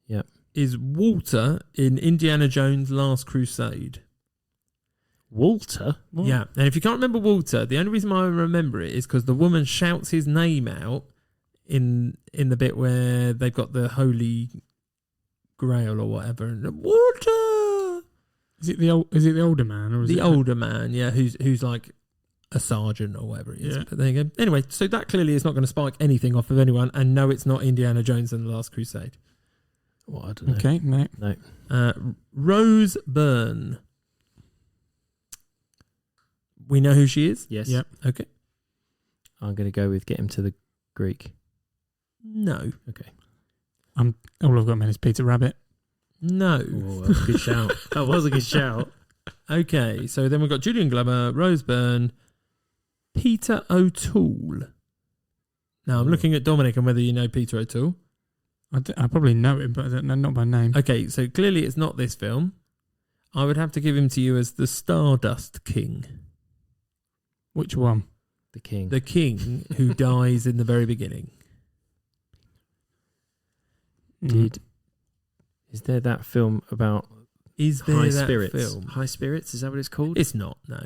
Yep. is Walter in Indiana Jones' Last Crusade. Walter? What? Yeah, and if you can't remember Walter, the only reason why I remember it is because the woman shouts his name out in the bit where they've got the Holy Grail or whatever. And Walter! Is it the older man or is The it older man, yeah, who's like a sergeant or whatever he is. Yeah. But there you go. Anyway, so that clearly is not going to spike anything off of anyone, and no, it's not Indiana Jones and the Last Crusade. Well, I don't know. Okay, no. No. Rose Byrne. We know who she is? Yes. Yep. Okay. I'm going to go with Get Him to the Greek. No. Okay. All I've got, man, is Peter Rabbit. No. Oh, that was a good shout. That was a good shout. Okay, so then we've got Julian Glover, Rose Byrne, Peter O'Toole. Now I'm looking at Dominic and whether you know Peter O'Toole. I probably know him, but I don't know, not by name. Okay, so clearly it's not this film. I would have to give him to you as the Stardust King. Which one? The King. The king who dies in the very beginning. Did is there that film about Is there high that spirits? film? High spirits? Is that what it's called? It's not, no.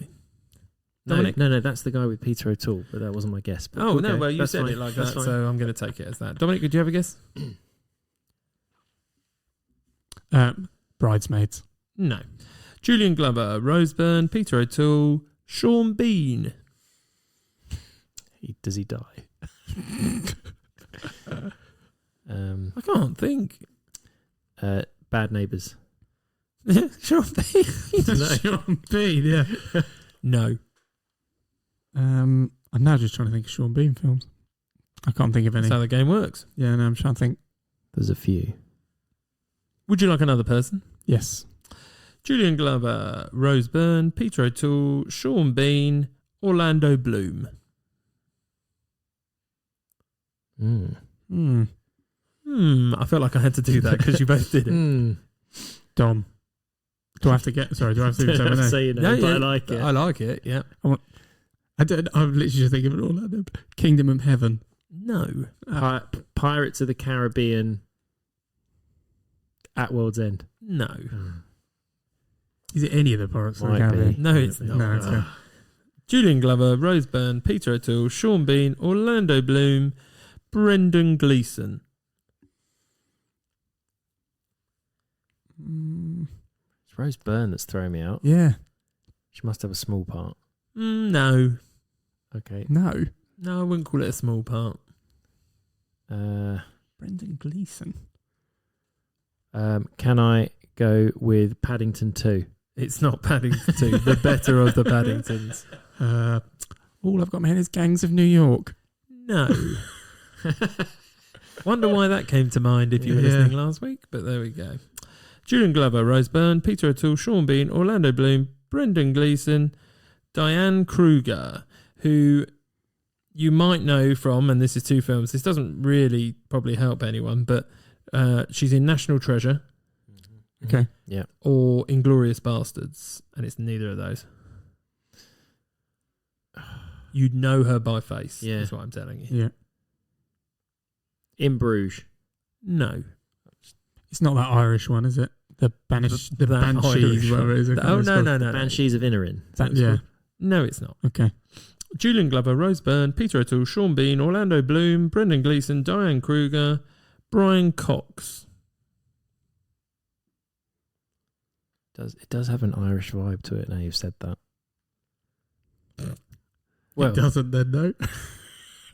no, Dominic? no, that's the guy with Peter O'Toole, but that wasn't my guess. But Oh, no, okay, well, you that's said fine. it like That's that, fine. so I'm going to take it as that. Dominic, did you have a guess? Bridesmaids. No. Julian Glover, Rose Byrne, Peter O'Toole, Sean Bean. Does he die? I can't think. Bad Neighbours. Sean Bean. Sean Bean, yeah. No. I'm now just trying to think of Sean Bean films. I can't think of any. That's how the game works. Yeah, no, I'm trying to think. There's a few. Would you like another person? Yes. Julian Glover, Rose Byrne, Peter O'Toole, Sean Bean, Orlando Bloom. I felt like I had to do that because you both did it. Dom. Do I have to get... Sorry, do I have to say my name? Say your name, but I like it. I like it, yeah. I'm literally just thinking of Orlando. Kingdom of Heaven. No. Pirates of the Caribbean. At World's End. No. Is it any of the Pirates of the Might Caribbean? be. No, it's not. No, okay. Julian Glover, Rose Byrne, Peter O'Toole, Sean Bean, Orlando Bloom, Brendan Gleeson. It's Rose Byrne that's throwing me out. Yeah. She must have a small part. No. Okay. No. No, I wouldn't call it a small part. Brendan Gleeson. Can I go with Paddington 2? It's not Paddington 2, the better of the Paddingtons. All I've got in my head is Gangs of New York. No. Wonder why that came to mind if you were listening last week, but there we go. Julian Glover, Rose Byrne, Peter O'Toole, Sean Bean, Orlando Bloom, Brendan Gleeson, Diane Kruger, who you might know from, and this is 2 films, this doesn't really probably help anyone, but she's in National Treasure. Okay. Yeah. Or Inglourious Bastards, and it's neither of those. You'd know her by face, is what I'm telling you. Yeah. In Bruges. No. It's not that Irish one, is it? The Banshees, Irish whatever it is. Oh, no. Banshees of Inisherin. Yeah. No, it's not. Okay. Julian Glover, Rose Byrne, Peter O'Toole, Sean Bean, Orlando Bloom, Brendan Gleeson, Diane Kruger, Brian Cox. It does have an Irish vibe to it now you've said that. Well, it doesn't then, no.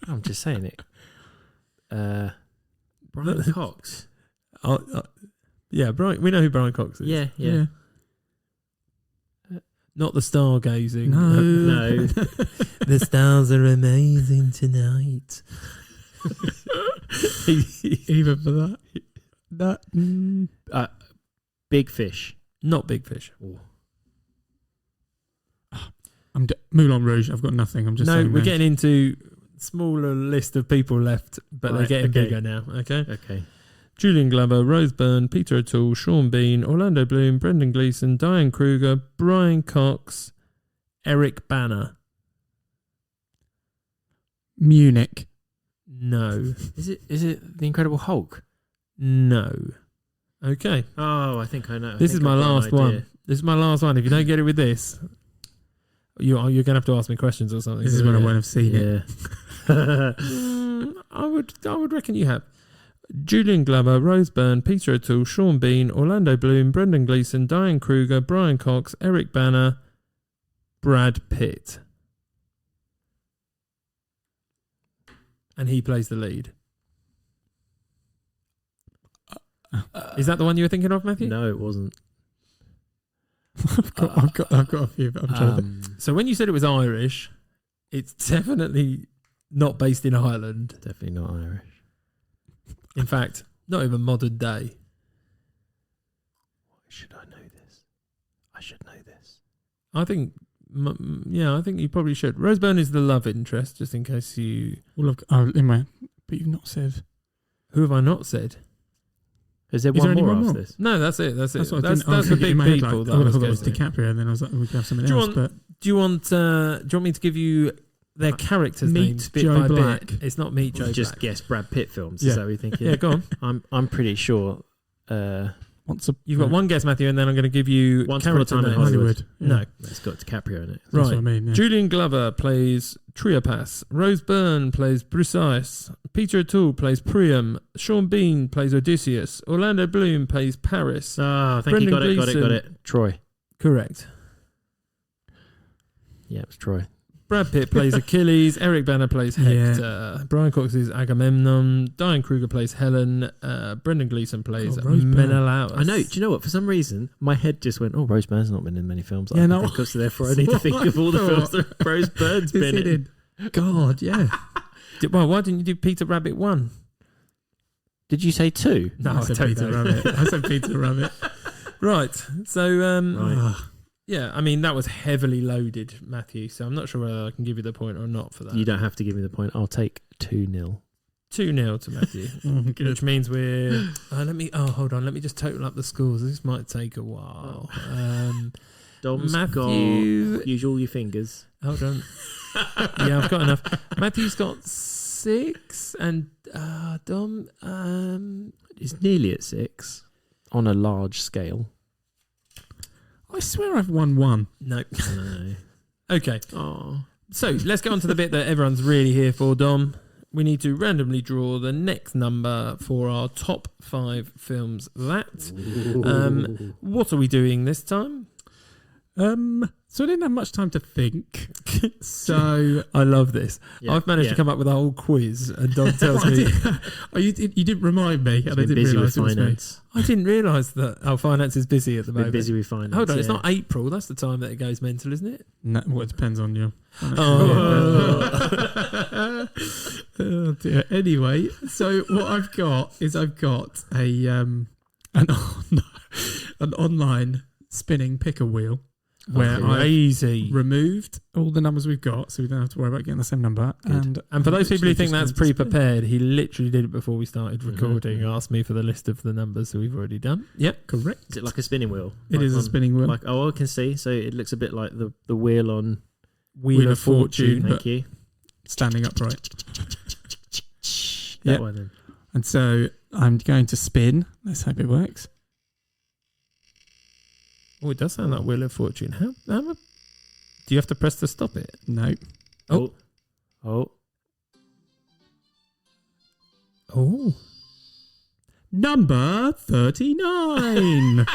I'm just saying it. Brian Cox. Yeah, Brian. We know who Brian Cox is. Yeah. Not the stargazing. No. The stars are amazing tonight. Even for that. Big Fish. Not Big Fish. Moulin Rouge. I've got nothing. I'm just saying we're getting into smaller list of people left, but they're getting bigger now. Okay. Julian Glover, Rose Byrne, Peter O'Toole, Sean Bean, Orlando Bloom, Brendan Gleeson, Diane Kruger, Brian Cox, Eric Bana. Munich. No. Is it The Incredible Hulk? No. Okay. Oh, I think I know. This is my last one. This is my last one. If you don't get it with this, you're going to have to ask me questions or something. This is when I won't have seen it. I would reckon you have. Julian Glover, Rose Byrne, Peter O'Toole, Sean Bean, Orlando Bloom, Brendan Gleeson, Diane Kruger, Brian Cox, Eric Bana, Brad Pitt. And he plays the lead. Is that the one you were thinking of, Matthew? No, it wasn't. I've got a few, but I'm trying to think. So when you said it was Irish, it's definitely not based in Ireland. Definitely not Irish. In fact, not even modern day. Why should I know this? I should know this. I think you probably should. Rose Byrne is the love interest, just in case you... Well, but you've not said... Who have I not said? Is there one more after this? No, that's it. That's what that's the big people. I thought it was DiCaprio, and then I was like, we could have something else. Do you want me to give you their characters' names bit Joe by Black. bit? It's not Meet Joe Black. Just guess Brad Pitt films. Yeah. Is that what you're thinking? Yeah, go on. I'm pretty sure. You've got one guess, Matthew, and then I'm going to give you Once Upon a character Time in names. Hollywood. No. It's got DiCaprio in it. That's Right. what I mean. Yeah. Julian Glover plays Triopas. Rose Byrne plays Briseis. Peter O'Toole plays Priam. Sean Bean plays Odysseus. Orlando Bloom plays Paris. Oh, thank you. Brendan Got Gleeson. it. Troy. Correct. Yeah, it was Troy. Brad Pitt plays Achilles. Eric Bana plays Hector. Brian Cox is Agamemnon. Diane Kruger plays Helen. Brendan Gleeson plays Menelaus. I know. Do you know what? For some reason, my head just went, "Oh, Rose Byrne's not been in many films." Yeah, no. So therefore, I need to think of all the films that Rose Byrne's been in. God, yeah. Well, why didn't you do Peter Rabbit 1? Did you say 2? No, I said Peter Rabbit. I said Peter Rabbit. Right. So, Right. yeah, I mean, that was heavily loaded, Matthew, so I'm not sure whether I can give you the point or not for that. You don't have to give me the point. I'll take 2-0. 2-0 to Matthew. Which means we're... hold on. Let me just total up the scores. This might take a while. Dom's Matthew... got... Use all your fingers. Hold on. Yeah, I've got enough. Matthew's got 6, and Dom... He's nearly at 6. on a large scale. I swear I've won one. No. No. Okay. Oh. So let's get on to the bit that everyone's really here for, Dom. We need to randomly draw the next number for our top 5 films that. What are we doing this time? So I didn't have much time to think. So I love this. Yeah, I've managed to come up with a whole quiz, and Dom tells me you didn't remind me, and I didn't realise it was me. I didn't realise that our finance is busy at the moment. Busy with finance. Hold on, it's not April. That's the time that it goes mental, isn't it? No, well, it depends on you. Oh. Oh dear. Anyway, so what I've got is a an online spinning picker wheel where Crazy. I removed all the numbers we've got, so we don't have to worry about getting the same number. And for those people who think that's pre-prepared, he literally did it before we started recording. Asked me for the list of the numbers that we've already done. Yep, correct. Is it like a spinning wheel? It is a spinning wheel. Like I can see. So it looks a bit like the wheel on Wheel of Fortune. Thank you. Standing upright. That one then. And so I'm going to spin. Let's hope it works. Oh, it does sound like Wheel of Fortune. How do you have to press to stop it? No. Oh. Number 39.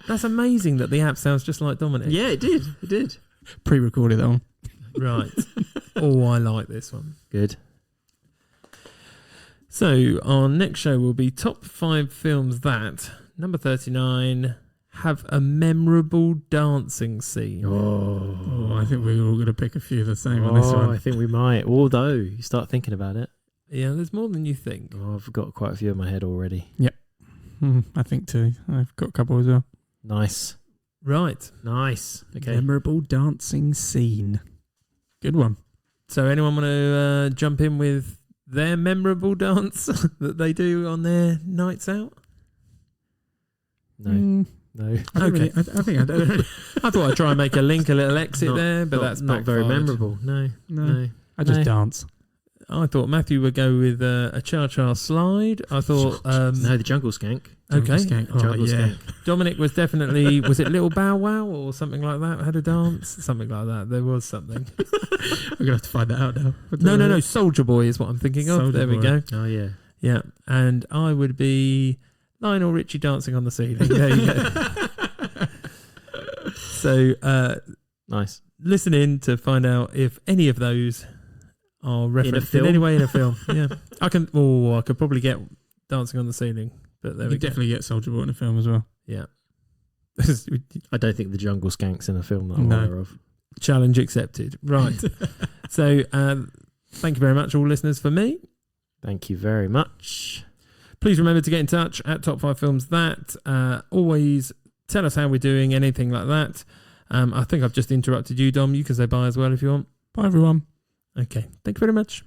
That's amazing that the app sounds just like Dominic. Yeah, it did. It did. Pre-recorded that one. Right. Oh, I like this one. Good. So our next show will be top 5 films that, number 39, have a memorable dancing scene. Oh, I think we're all going to pick a few the same on this one. I think we might. Although you start thinking about it. Yeah, there's more than you think. Oh, I've got quite a few in my head already. I think too. I've got a couple as well. Nice. Right. Nice. Okay. Memorable dancing scene. Good one. So anyone want to jump in with their memorable dance that they do on their nights out? No. No. Okay. I think I don't. I thought I'd try and make a little exit there, but that's not very backfired. memorable. No. I just dance. I thought Matthew would go with a cha-cha slide. I thought... No, the Jungle Skank. Okay. Jungle Skank. Dominic was definitely... Was it Little Bow Wow or something like that? Had a dance? Something like that. There was something. We're going to have to find that out now. No. Soldier Boy is what I'm thinking of. Soldier There we Boy. go. Oh, yeah. Yeah. And I would be Lionel Richie dancing on the ceiling. There you go. So... Nice. Listen in to find out if any of those are referenced in any way in a film. Yeah, I could probably get Dancing on the Ceiling, but there You we could go. definitely get Soldier Boy in a film as well. Yeah. I don't think the Jungle Skank's in a film that I'm No. aware of. Challenge accepted. Right. So, thank you very much, all listeners, for me. Thank you very much. Please remember to get in touch at Top 5 Films That. Always tell us how we're doing, anything like that. I think I've just interrupted you, Dom. You can say bye as well if you want. Bye, everyone. Okay. Thank you very much.